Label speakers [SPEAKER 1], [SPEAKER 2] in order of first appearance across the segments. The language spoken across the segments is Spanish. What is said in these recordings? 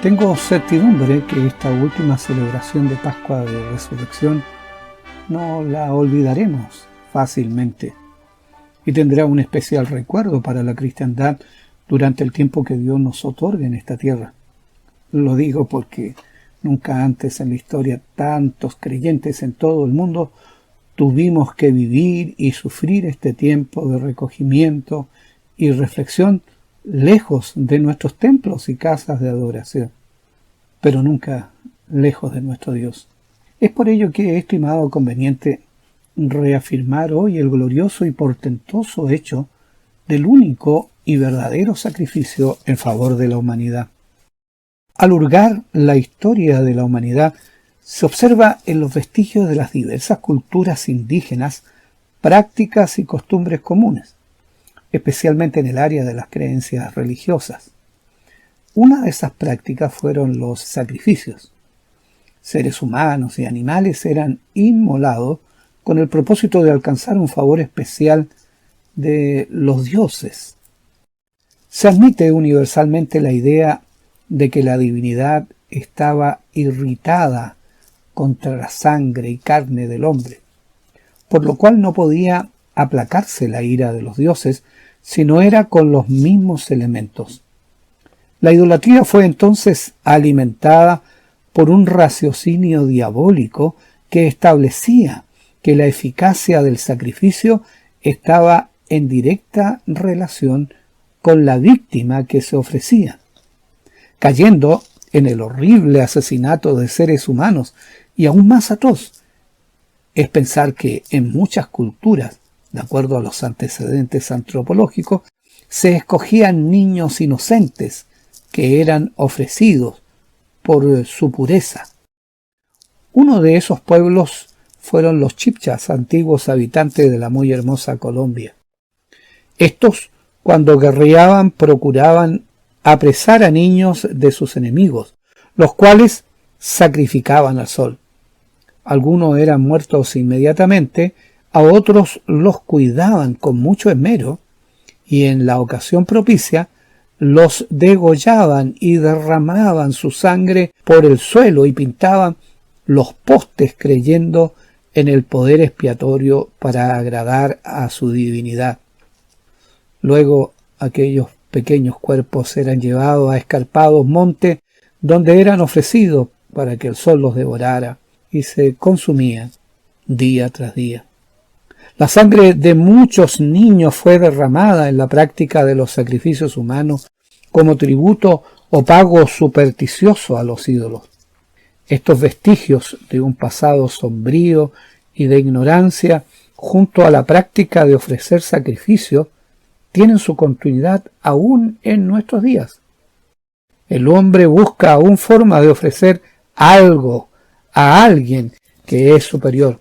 [SPEAKER 1] Tengo certidumbre que esta última celebración de Pascua de Resurrección no la olvidaremos fácilmente y tendrá un especial recuerdo para la cristiandad durante el tiempo que Dios nos otorgue en esta tierra. Lo digo porque nunca antes en la historia tantos creyentes en todo el mundo tuvimos que vivir y sufrir este tiempo de recogimiento y reflexión lejos de nuestros templos y casas de adoración, pero nunca lejos de nuestro Dios. Es por ello que he estimado conveniente reafirmar hoy el glorioso y portentoso hecho del único y verdadero sacrificio en favor de la humanidad. Al hurgar la historia de la humanidad, se observa en los vestigios de las diversas culturas indígenas prácticas y costumbres comunes, especialmente en el área de las creencias religiosas. Una de esas prácticas fueron los sacrificios. Seres humanos y animales eran inmolados con el propósito de alcanzar un favor especial de los dioses. Se admite universalmente la idea de que la divinidad estaba irritada contra la sangre y carne del hombre, por lo cual no podía aplacarse la ira de los dioses si no era con los mismos elementos. La idolatría fue entonces alimentada por un raciocinio diabólico que establecía que la eficacia del sacrificio estaba en directa relación con la víctima que se ofrecía, cayendo en el horrible asesinato de seres humanos. Y aún más atroz es pensar que en muchas culturas, de acuerdo a los antecedentes antropológicos, se escogían niños inocentes que eran ofrecidos por su pureza. Uno de esos pueblos fueron los chibchas, antiguos habitantes de la muy hermosa Colombia. Estos, cuando guerreaban, procuraban apresar a niños de sus enemigos, los cuales sacrificaban al sol. Algunos eran muertos inmediatamente, a otros los cuidaban con mucho esmero y en la ocasión propicia los degollaban y derramaban su sangre por el suelo y pintaban los postes creyendo en el poder expiatorio para agradar a su divinidad. Luego aquellos pequeños cuerpos eran llevados a escarpados montes donde eran ofrecidos para que el sol los devorara y se consumían día tras día. La sangre de muchos niños fue derramada en la práctica de los sacrificios humanos como tributo o pago supersticioso a los ídolos. Estos vestigios de un pasado sombrío y de ignorancia, junto a la práctica de ofrecer sacrificios, tienen su continuidad aún en nuestros días. El hombre busca aún forma de ofrecer algo a alguien que es superior.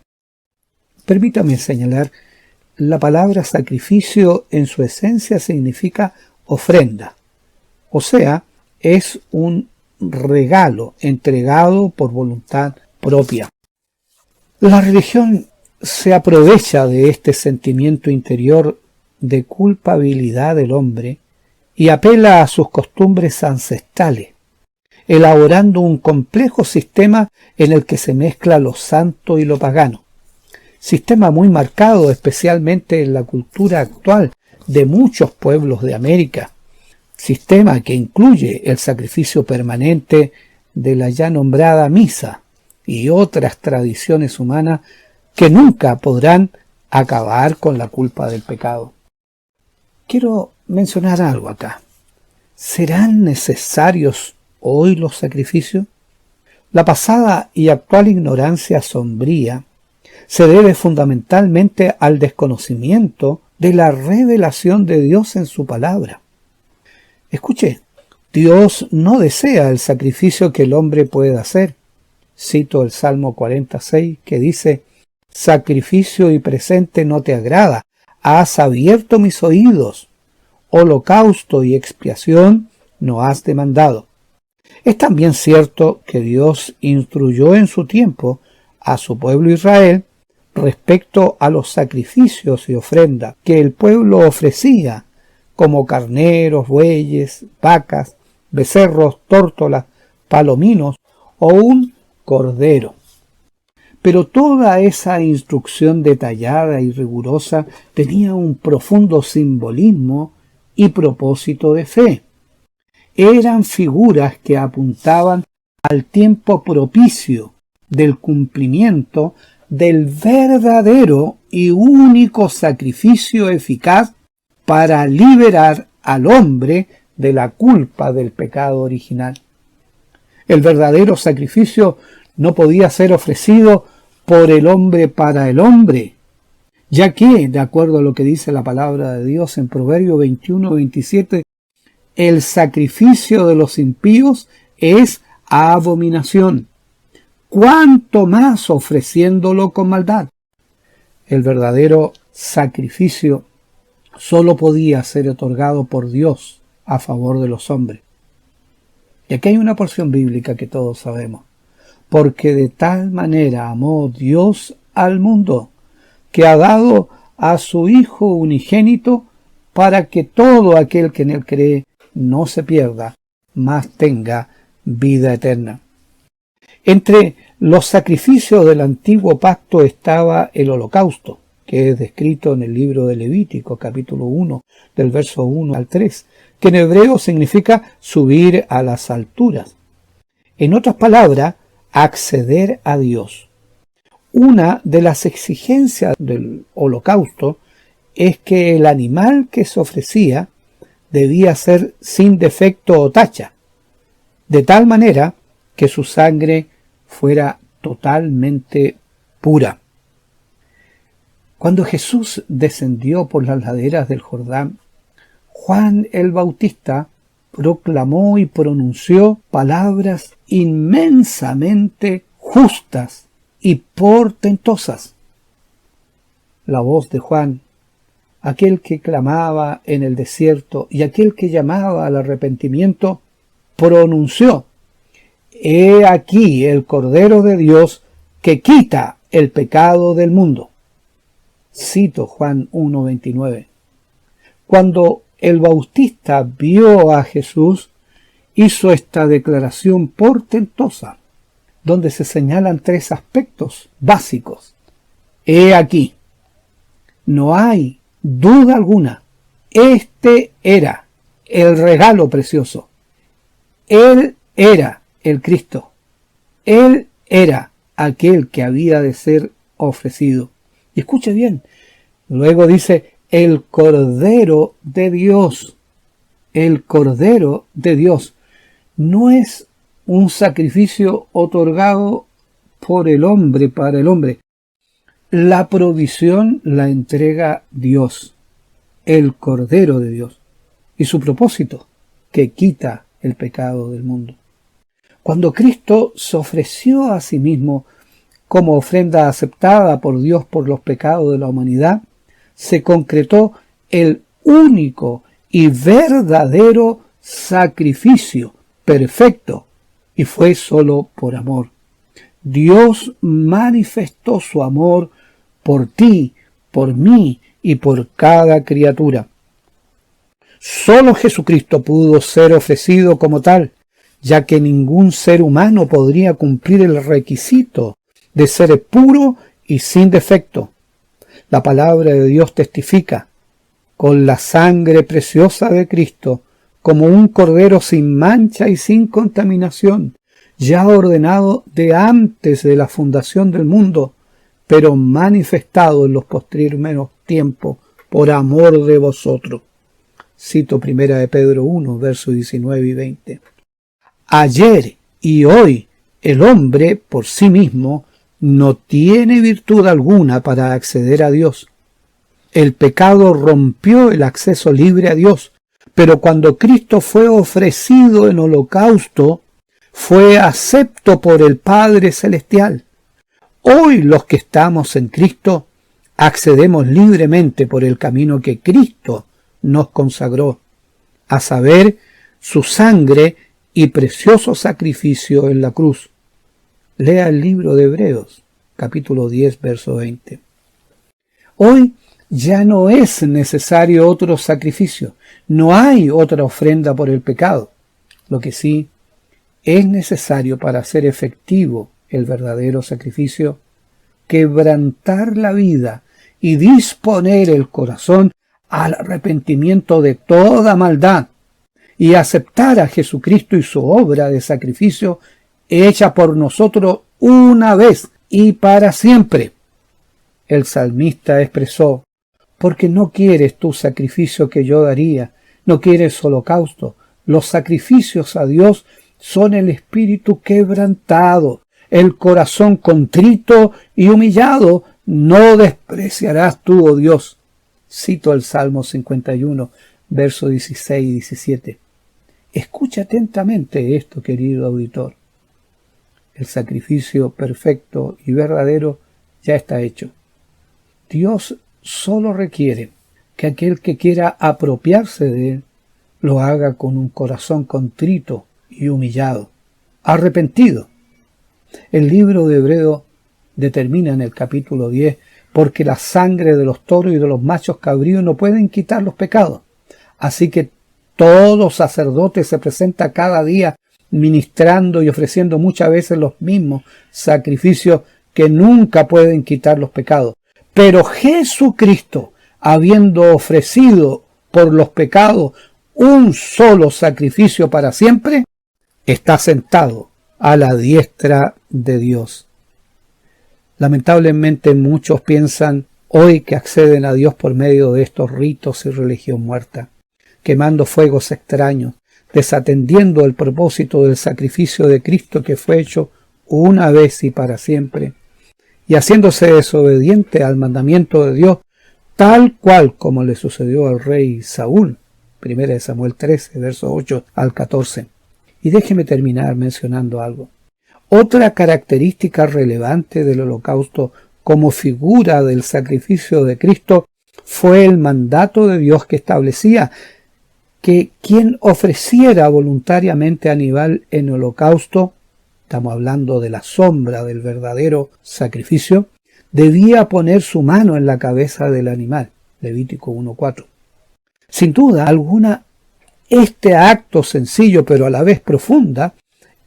[SPEAKER 1] Permítame señalar, la palabra sacrificio en su esencia significa ofrenda, o sea, es un regalo entregado por voluntad propia. La religión se aprovecha de este sentimiento interior de culpabilidad del hombre y apela a sus costumbres ancestrales, elaborando un complejo sistema en el que se mezcla lo santo y lo pagano. Sistema muy marcado especialmente en la cultura actual de muchos pueblos de América. Sistema que incluye el sacrificio permanente de la ya nombrada misa y otras tradiciones humanas que nunca podrán acabar con la culpa del pecado. Quiero mencionar algo acá. ¿Serán necesarios hoy los sacrificios? La pasada y actual ignorancia sombría se debe fundamentalmente al desconocimiento de la revelación de Dios en su palabra. Escuche, Dios no desea el sacrificio que el hombre pueda hacer. Cito el Salmo 46 que dice: sacrificio y presente no te agrada, has abierto mis oídos, holocausto y expiación no has demandado. Es también cierto que Dios instruyó en su tiempo a su pueblo Israel respecto a los sacrificios y ofrendas que el pueblo ofrecía, como carneros, bueyes, vacas, becerros, tórtolas, palominos o un cordero. Pero toda esa instrucción detallada y rigurosa tenía un profundo simbolismo y propósito de fe. Eran figuras que apuntaban al tiempo propicio del cumplimiento del verdadero y único sacrificio eficaz para liberar al hombre de la culpa del pecado original. El verdadero sacrificio no podía ser ofrecido por el hombre para el hombre, ya que, de acuerdo a lo que dice la palabra de Dios en Proverbios 21-27, el sacrificio de los impíos es abominación, cuanto más ofreciéndolo con maldad. El verdadero sacrificio solo podía ser otorgado por Dios a favor de los hombres. Y aquí hay una porción bíblica que todos sabemos. Porque de tal manera amó Dios al mundo, que ha dado a su Hijo unigénito, para que todo aquel que en él cree no se pierda, mas tenga vida eterna. Entre los sacrificios del antiguo pacto estaba el holocausto, que es descrito en el libro de Levítico, capítulo 1, del verso 1 al 3, que en hebreo significa subir a las alturas. En otras palabras, acceder a Dios. Una de las exigencias del holocausto es que el animal que se ofrecía debía ser sin defecto o tacha, de tal manera que su sangre fuera totalmente pura. Cuando Jesús descendió por las laderas del Jordán, Juan el Bautista proclamó y pronunció palabras inmensamente justas y portentosas. La voz de Juan, aquel que clamaba en el desierto y aquel que llamaba al arrepentimiento, pronunció: «He aquí el Cordero de Dios que quita el pecado del mundo». Cito Juan 1:29. Cuando el Bautista vio a Jesús, hizo esta declaración portentosa, donde se señalan tres aspectos básicos. He aquí, no hay duda alguna, este era el regalo precioso. Él era el Cristo. Él era aquel que había de ser ofrecido. Y escuche bien, luego dice, el Cordero de Dios. El Cordero de Dios no es un sacrificio otorgado por el hombre para el hombre. La provisión la entrega Dios, el Cordero de Dios, y su propósito, que quita el pecado del mundo. Cuando Cristo se ofreció a sí mismo como ofrenda aceptada por Dios por los pecados de la humanidad, se concretó el único y verdadero sacrificio perfecto, y fue solo por amor. Dios manifestó su amor por ti, por mí y por cada criatura. Solo Jesucristo pudo ser ofrecido como tal, ya que ningún ser humano podría cumplir el requisito de ser puro y sin defecto. La palabra de Dios testifica: con la sangre preciosa de Cristo, como un cordero sin mancha y sin contaminación, ya ordenado de antes de la fundación del mundo, pero manifestado en los posteriores tiempos por amor de vosotros. Cito 1 de Pedro 1, versos 19 y 20. Ayer y hoy el hombre por sí mismo no tiene virtud alguna para acceder a Dios. El pecado rompió el acceso libre a Dios, pero cuando Cristo fue ofrecido en holocausto, fue acepto por el Padre Celestial. Hoy los que estamos en Cristo accedemos libremente por el camino que Cristo nos consagró, a saber, su sangre y precioso sacrificio en la cruz. Lea el libro de Hebreos, capítulo 10, verso 20. Hoy ya no es necesario otro sacrificio, no hay otra ofrenda por el pecado. Lo que sí Es necesario, para hacer efectivo el verdadero sacrificio, quebrantar la vida y disponer el corazón al arrepentimiento de toda maldad y aceptar a Jesucristo y su obra de sacrificio hecha por nosotros una vez y para siempre. El salmista expresó: porque no quieres tu sacrificio que yo daría, no quieres holocausto. Los sacrificios a Dios son el espíritu quebrantado, el corazón contrito y humillado. No despreciarás tú, oh Dios. Cito el Salmo 51, versos 16 y 17. Escucha atentamente esto, querido auditor. El sacrificio perfecto y verdadero ya está hecho. Dios solo requiere que aquel que quiera apropiarse de él lo haga con un corazón contrito y humillado, arrepentido. El libro de Hebreo determina en el capítulo 10: porque la sangre de los toros y de los machos cabríos no pueden quitar los pecados. Así que todo sacerdote se presenta cada día ministrando y ofreciendo muchas veces los mismos sacrificios que nunca pueden quitar los pecados. Pero Jesucristo, habiendo ofrecido por los pecados un solo sacrificio para siempre, está sentado a la diestra de Dios. Lamentablemente muchos piensan hoy que acceden a Dios por medio de estos ritos y religión muerta, quemando fuegos extraños, desatendiendo el propósito del sacrificio de Cristo que fue hecho una vez y para siempre, y haciéndose desobediente al mandamiento de Dios, tal cual como le sucedió al rey Saúl. 1 Samuel 13, versos 8 al 14. Y déjeme terminar mencionando algo. Otra característica relevante del holocausto como figura del sacrificio de Cristo fue el mandato de Dios que establecía que quien ofreciera voluntariamente animal en holocausto, estamos hablando de la sombra del verdadero sacrificio, debía poner su mano en la cabeza del animal. Levítico 1:4. Sin duda alguna, este acto sencillo pero a la vez profunda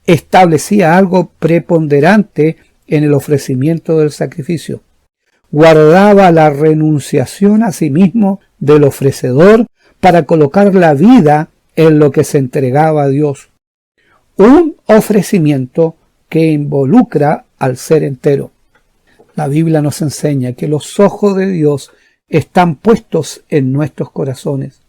[SPEAKER 1] establecía algo preponderante en el ofrecimiento del sacrificio. Guardaba la renunciación a sí mismo del ofrecedor para colocar la vida en lo que se entregaba a Dios. Un ofrecimiento que involucra al ser entero. La Biblia nos enseña que los ojos de Dios están puestos en nuestros corazones.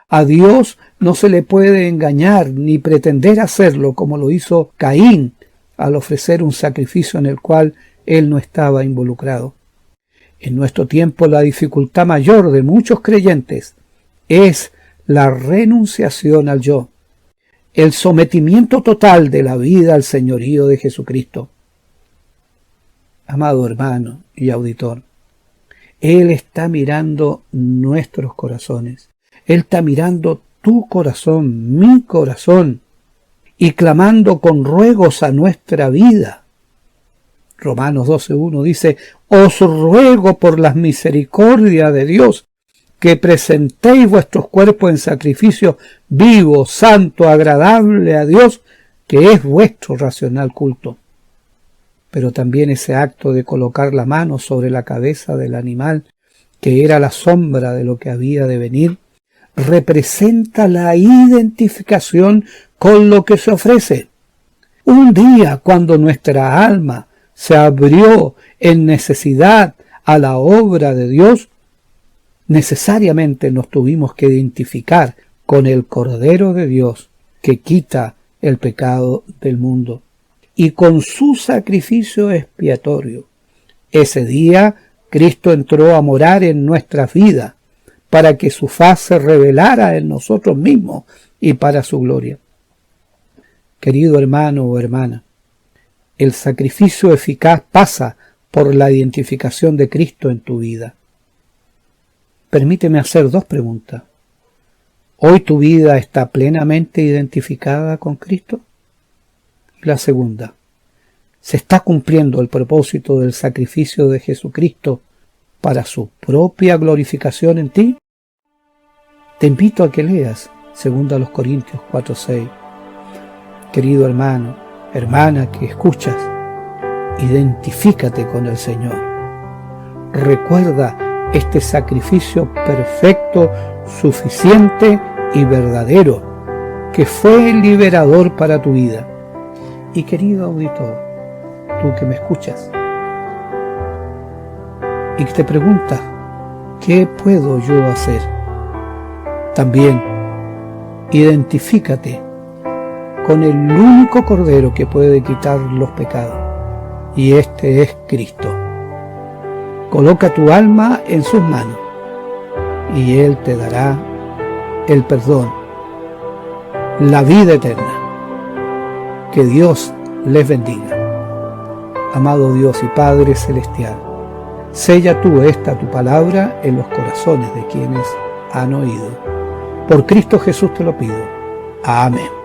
[SPEAKER 1] A Dios no se le puede engañar ni pretender hacerlo como lo hizo Caín al ofrecer un sacrificio en el cual él no estaba involucrado. En nuestro tiempo la dificultad mayor de muchos creyentes es la renunciación al yo, el sometimiento total de la vida al señorío de Jesucristo. Amado hermano y auditor, Él está mirando nuestros corazones. Él está mirando tu corazón, mi corazón, y clamando con ruegos a nuestra vida. Romanos 12:1 dice: os ruego por las misericordias de Dios que presentéis vuestros cuerpos en sacrificio vivo, santo, agradable a Dios, que es vuestro racional culto. Pero también ese acto de colocar la mano sobre la cabeza del animal, que era la sombra de lo que había de venir, representa la identificación con lo que se ofrece. Un día, cuando nuestra alma se abrió en necesidad a la obra de Dios, necesariamente nos tuvimos que identificar con el Cordero de Dios que quita el pecado del mundo y con su sacrificio expiatorio. Ese día Cristo entró a morar en nuestras vidas para que su faz se revelara en nosotros mismos y para su gloria. Querido hermano o hermana, el sacrificio eficaz pasa por la identificación de Cristo en tu vida. Permíteme hacer dos preguntas. ¿Hoy tu vida está plenamente identificada con Cristo? Y la segunda, ¿se está cumpliendo el propósito del sacrificio de Jesucristo para su propia glorificación en ti? Te invito a que leas 2 Corintios 4:6. Querido hermano, hermana que escuchas, identifícate con el Señor. Recuerda este sacrificio perfecto, suficiente y verdadero, que fue liberador para tu vida. Y querido auditor, tú que me escuchas, y que te preguntas, ¿qué puedo yo hacer? También, identifícate con el único Cordero que puede quitar los pecados, y este es Cristo. Coloca tu alma en sus manos, y Él te dará el perdón, la vida eterna. Que Dios les bendiga. Amado Dios y Padre Celestial, sella tú esta tu palabra en los corazones de quienes han oído. Por Cristo Jesús te lo pido. Amén.